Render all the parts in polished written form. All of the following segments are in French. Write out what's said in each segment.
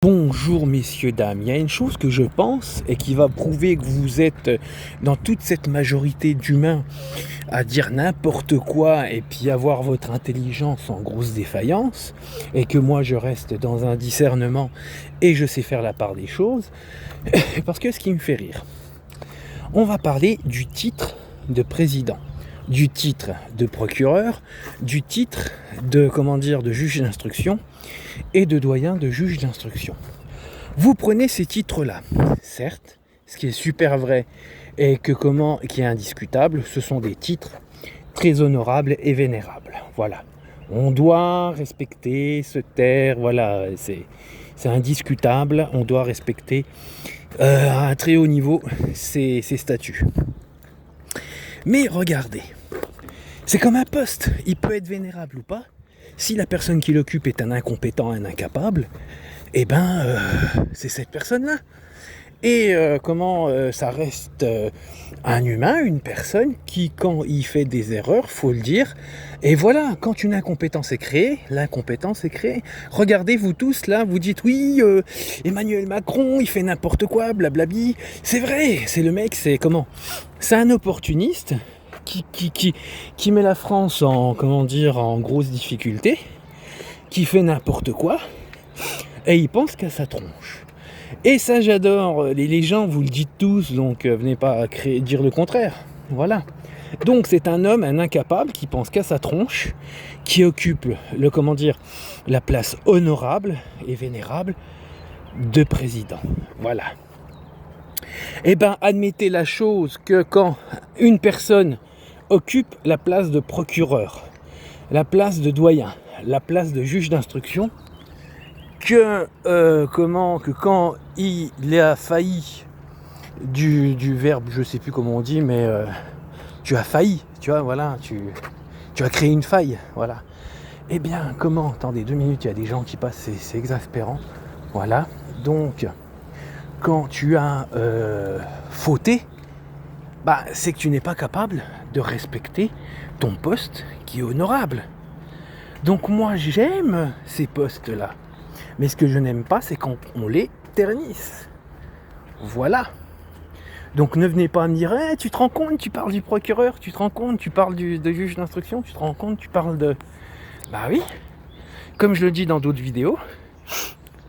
Bonjour messieurs, dames, il y a une chose que je pense et qui va prouver que vous êtes dans toute cette majorité d'humains à dire n'importe quoi et puis avoir votre intelligence en grosse défaillance et que moi je reste dans un discernement et je sais faire la part des choses parce que ce qui me fait rire, on va parler du titre de président, du titre de procureur, du titre de de juge d'instruction et de doyen de juge d'instruction. Vous prenez ces titres-là, certes, ce qui est super vrai et qui est indiscutable, ce sont des titres très honorables et vénérables. Voilà, on doit respecter, se taire, voilà, c'est indiscutable, on doit respecter à un très haut niveau ces statuts. Mais regardez, c'est comme un poste, il peut être vénérable ou pas. Si la personne qui l'occupe est un incompétent, un incapable, c'est cette personne-là. Et ça reste un humain, une personne qui, quand il fait des erreurs, faut le dire. Et voilà, quand une incompétence est créée, l'incompétence est créée. Regardez, vous tous, là, vous dites, oui, Emmanuel Macron, il fait n'importe quoi, blablabi. C'est vrai, c'est le mec, c'est un opportuniste qui met la France en grosse difficulté, qui fait n'importe quoi, et il pense qu'à sa tronche. Et ça, j'adore. Les gens, vous le dites tous, donc venez pas dire le contraire. Voilà. Donc c'est un homme, un incapable, qui pense qu'à sa tronche, qui occupe la place honorable et vénérable de président. Voilà. Admettez la chose que quand une personne occupe la place de procureur, la place de doyen, la place de juge d'instruction, que quand il a failli du verbe, je sais plus comment on dit, mais tu as failli, tu vois, voilà, tu as créé une faille, voilà. Attendez 2 minutes, il y a des gens qui passent, c'est exaspérant, voilà. Donc, quand tu as fauté, c'est que tu n'es pas capable de respecter ton poste qui est honorable. Donc moi j'aime ces postes-là. Mais ce que je n'aime pas, c'est quand on les ternisse. Voilà. Donc ne venez pas me dire, tu te rends compte, tu parles du procureur, tu te rends compte, tu parles de juge d'instruction, tu te rends compte, tu parles de... Bah oui. Comme je le dis dans d'autres vidéos,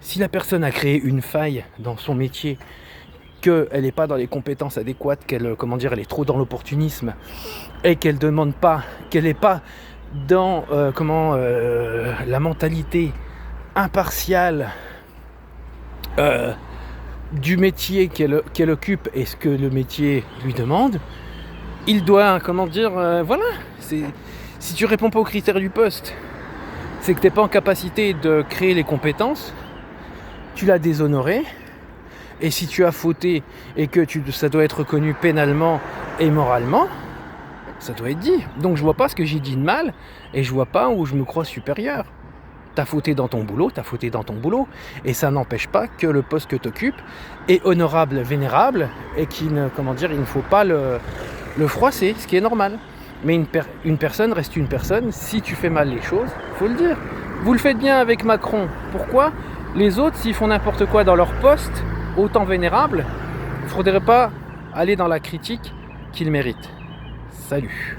si la personne a créé une faille dans son métier, qu'elle n'est pas dans les compétences adéquates, elle est trop dans l'opportunisme et qu'elle demande pas, qu'elle n'est pas dans la mentalité impartiale du métier qu'elle occupe et ce que le métier lui demande, il doit, si tu réponds pas aux critères du poste, c'est que tu n'es pas en capacité de créer les compétences, tu l'as déshonoré. Et si tu as fauté et que ça doit être reconnu pénalement et moralement, ça doit être dit. Donc je vois pas ce que j'ai dit de mal et je vois pas où je me crois supérieur. T'as fauté dans ton boulot, et ça n'empêche pas que le poste que t'occupes est honorable, vénérable et il ne faut pas le froisser, ce qui est normal. Mais une personne reste une personne. Si tu fais mal les choses, faut le dire. Vous le faites bien avec Macron. Pourquoi les autres, s'ils font n'importe quoi dans leur poste, autant vénérable, il ne faudrait pas aller dans la critique qu'ils méritent. Salut.